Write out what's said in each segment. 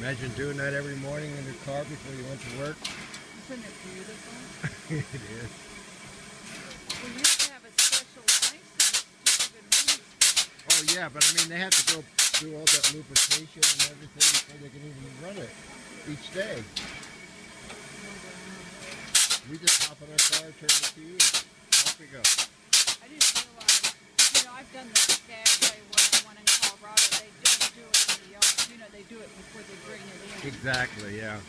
Imagine doing that every morning in your car before you went to work. Isn't it beautiful? It is. We used to have a special license to even run this. Oh yeah, but I mean they have to go do all that lubrication and everything before they can even run it each day. We just hop in our car, turn the key, and off we go. I didn't realize, I've done the Skagway one in Colorado. They don't do it in the yard. They do it before they bring it in. Exactly, yeah.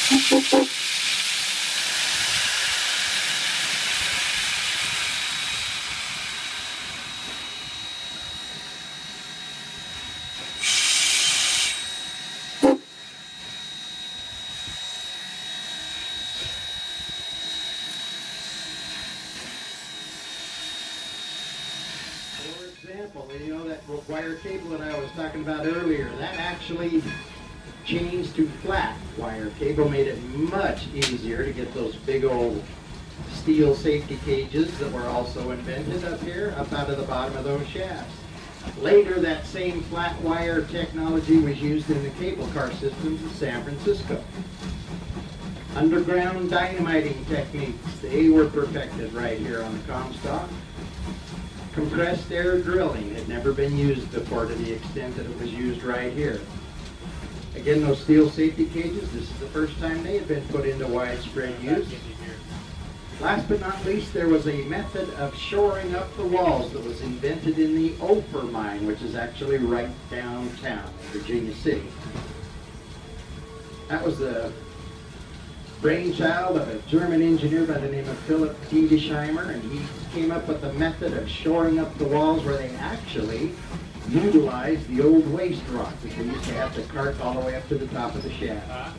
For example, you know that wire cable that I was talking about earlier, that actually changed to flat wire cable, made it much easier to get those big old steel safety cages that were also invented up here, up out of the bottom of those shafts. Later, that same flat wire technology was used in the cable car systems of San Francisco. Underground dynamiting techniques, they were perfected right here on the Comstock. Compressed air drilling had never been used before to the extent that it was used right here. Again, those steel safety cages, this is the first time they had been put into widespread use. Last but not least, there was a method of shoring up the walls that was invented in the Ophir mine, which is actually right downtown in Virginia City. That was the brainchild of a German engineer by the name of Philip Diedesheimer, and he came up with a method of shoring up the walls where they actually utilized the old waste rock that they used to have to cart all the way up to the top of the shaft.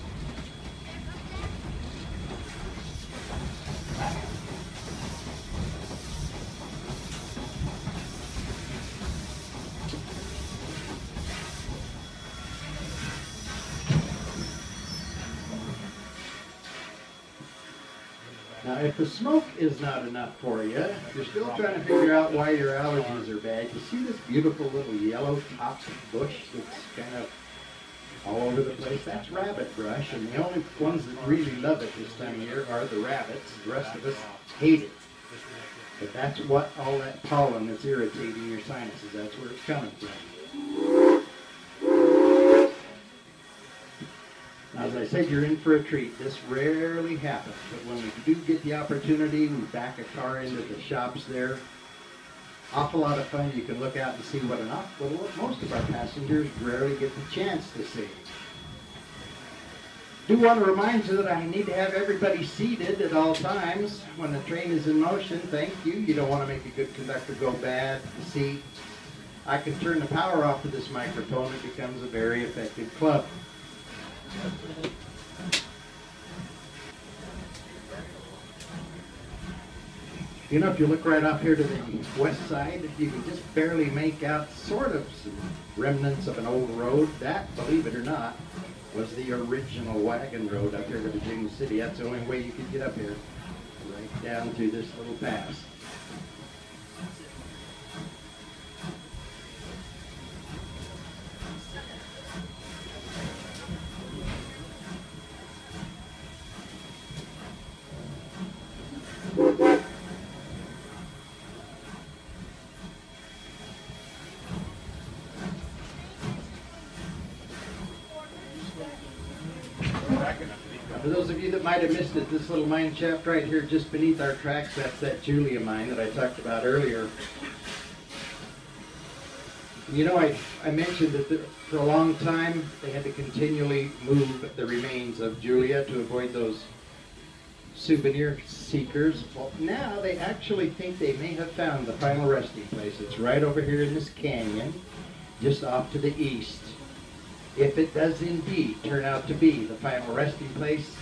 Now, if the smoke is not enough for you, if you're still trying to figure out why your allergies are bad, you see this beautiful little yellow topped bush that's kind of all over the place? That's rabbit brush, and the only ones that really love it this time of year are the rabbits. The rest of us hate it. But that's what all that pollen that's irritating your sinuses, that's where it's coming from. As I said, you're in for a treat. This rarely happens, but when we do get the opportunity, we back a car into the shops there. Awful lot of fun. You can look out and see what most of our passengers rarely get the chance to see. Do want to remind you that I need to have everybody seated at all times when the train is in motion. Thank you. You don't want to make a good conductor go bad. See, I can turn the power off to this microphone. It becomes a very effective club. You know, if you look right up here to the west side, you can just barely make out sort of some remnants of an old road. That, believe it or not, was the original wagon road up here to Virginia City. That's the only way you could get up here, right down through this little pass. For those of you that might have missed it, this little mine shaft right here just beneath our tracks, that's that Julia mine that I talked about earlier. You know, I mentioned that for a long time they had to continually move the remains of Julia to avoid those souvenir seekers. Well, now they actually think they may have found the final resting place. It's right over here in this canyon, just off to the east. If it does indeed turn out to be the final resting place,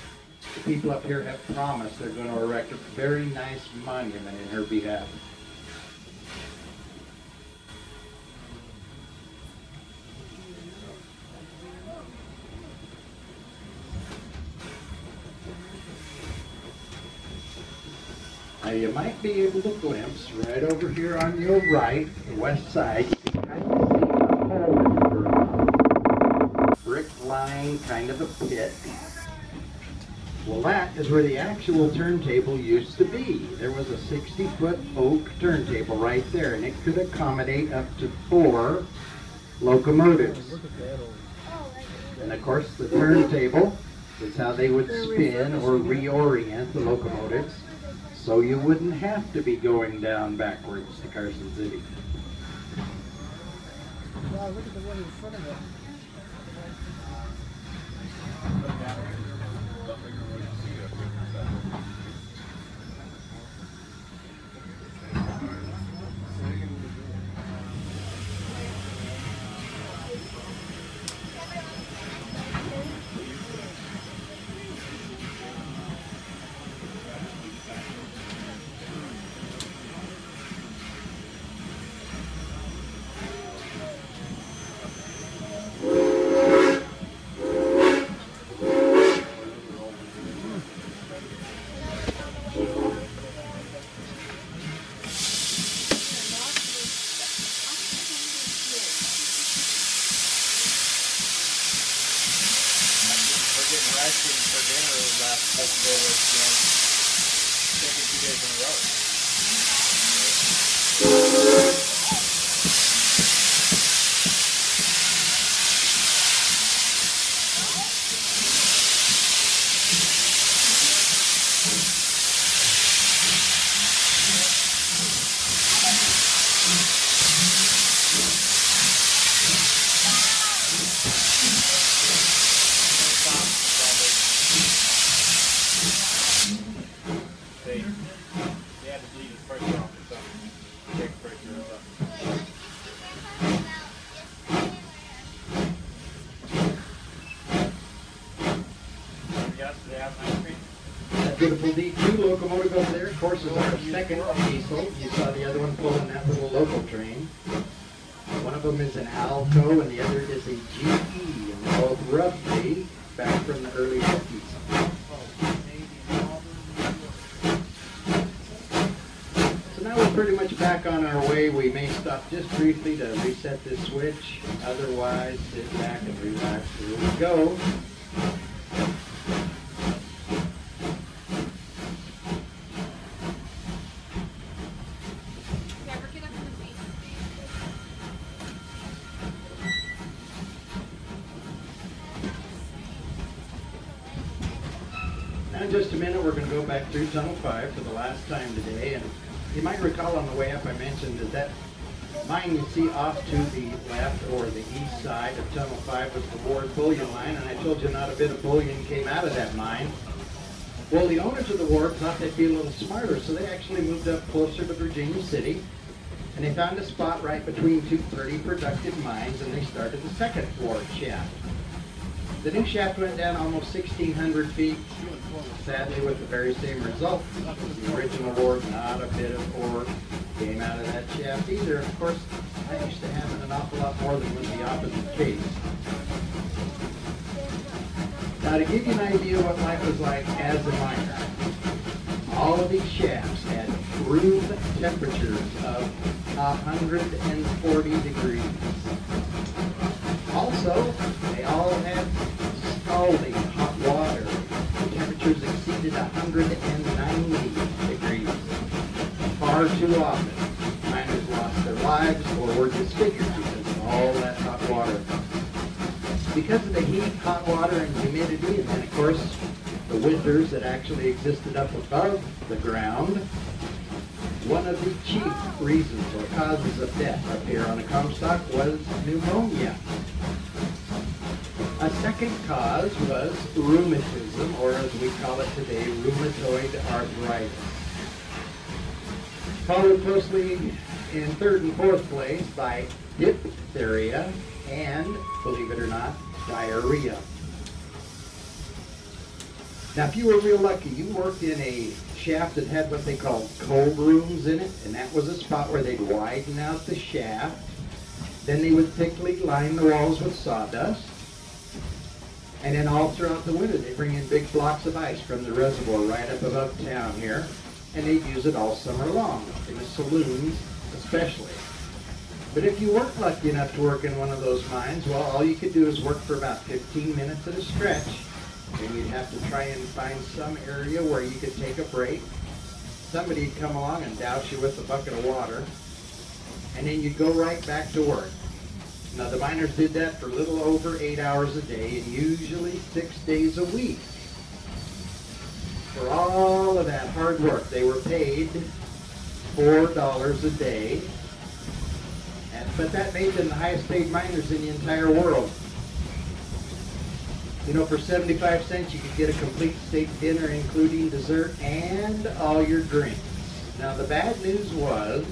the people up here have promised they're going to erect a very nice monument in her behalf. Now you might be able to glimpse right over here on your right, the west side, you can kind of see a hole in the ground. Brick line, kind of a pit. Well, that is where the actual turntable used to be. There was a 60-foot oak turntable right there, and it could accommodate up to 4 locomotives. And of course, the turntable is how they would spin or reorient the locomotives, so you wouldn't have to be going down backwards to Carson City. Wow, look at the one in front of it. cooking for dinner last festival was, taking 2 days in a row. They had to bleed his pressure off or something. Check pressure or something. Yes, they have an ice cream. That beautiful D2 locomotive over there, of course, is our second diesel. You saw the other one pulling that little local train. One of them is an Alto and the other is a GE, and they're both roughly back from the early 50s. Now we're pretty much back on our way. We may stop just briefly to reset this switch. Otherwise, sit back and relax. Here we go. Now in just a minute, we're going to go back through Tunnel 5 for the last time today. And you might recall on the way up I mentioned that mine you see off to the left or the east side of Tunnel 5 was the Ward bullion line, and I told you not a bit of bullion came out of that mine. Well, the owners of the Ward thought they'd be a little smarter, so they actually moved up closer to Virginia City, and they found a spot right between two pretty productive mines, and they started the second Ward shaft. The new shaft went down almost 1,600 feet, sadly with the very same result. The original Ward, not a bit of ore came out of that shaft either. Of course, that used to happen an awful lot more than was the opposite case. Now to give you an idea what life was like as a miner, all of these shafts had room temperatures of 140 degrees. Also, they all had scalding hot water. Temperatures exceeded 190 degrees. Far too often, miners lost their lives or were disfigured because of all that hot water. Because of the heat, hot water, and humidity, and then of course the winters that actually existed up above the ground, one of the chief reasons or causes of death up here on the Comstock was pneumonia. A second cause was rheumatism, or as we call it today, rheumatoid arthritis. Followed closely in third and fourth place by diphtheria and, believe it or not, diarrhea. Now, if you were real lucky, you worked in a shaft that had what they called cold rooms in it, and that was a spot where they'd widen out the shaft. Then they would thickly line the walls with sawdust. And then all throughout the winter, they bring in big blocks of ice from the reservoir right up above town here, and they'd use it all summer long, in the saloons especially. But if you weren't lucky enough to work in one of those mines, well, all you could do is work for about 15 minutes at a stretch, and you'd have to try and find some area where you could take a break. Somebody'd come along and douse you with a bucket of water, and then you'd go right back to work. Now, the miners did that for a little over 8 hours a day, and usually 6 days a week. For all of that hard work, they were paid $4 a day, but that made them the highest paid miners in the entire world. You know, for 75 cents, you could get a complete steak dinner, including dessert and all your drinks. Now, the bad news was,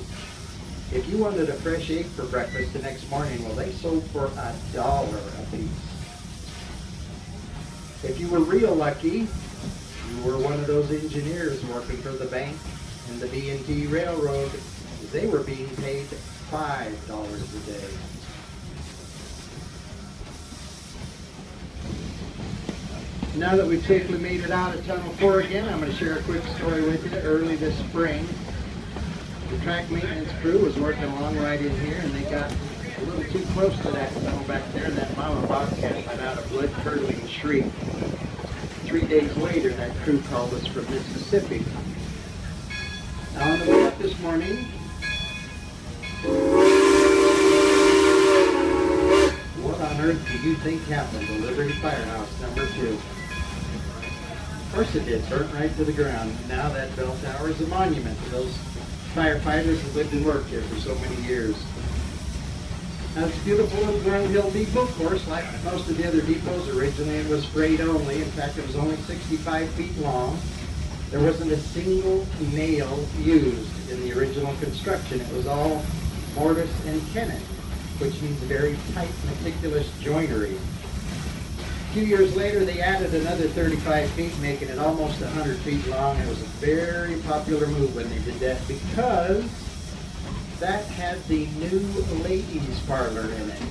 if you wanted a fresh egg for breakfast the next morning, well, they sold for $1 a piece. If you were real lucky, you were one of those engineers working for the bank and the B&T Railroad. They were being paid $5 a day. Now that we've safely made it out of Tunnel 4 again, I'm going to share a quick story with you. Early this spring, the track maintenance crew was working along right in here, and they got a little too close to that tunnel back there, and that mama bobcat let out a blood-curdling shriek. 3 days later, that crew called us from Mississippi. Now on the way up this morning, what on earth do you think happened to Liberty Firehouse number 2? Of course it did, burnt right to the ground. Now that bell tower is a monument to those firefighters who lived and worked here for so many years. Now it's a beautiful little Grand Hill depot, of course, like most of the other depots. Originally it was freight only. In fact, it was only 65 feet long. There wasn't a single nail used in the original construction. It was all mortise and tenon, which means very tight, meticulous joinery. A few years later, they added another 35 feet, making it almost 100 feet long. It was a very popular move when they did that because that had the new ladies' parlor in it.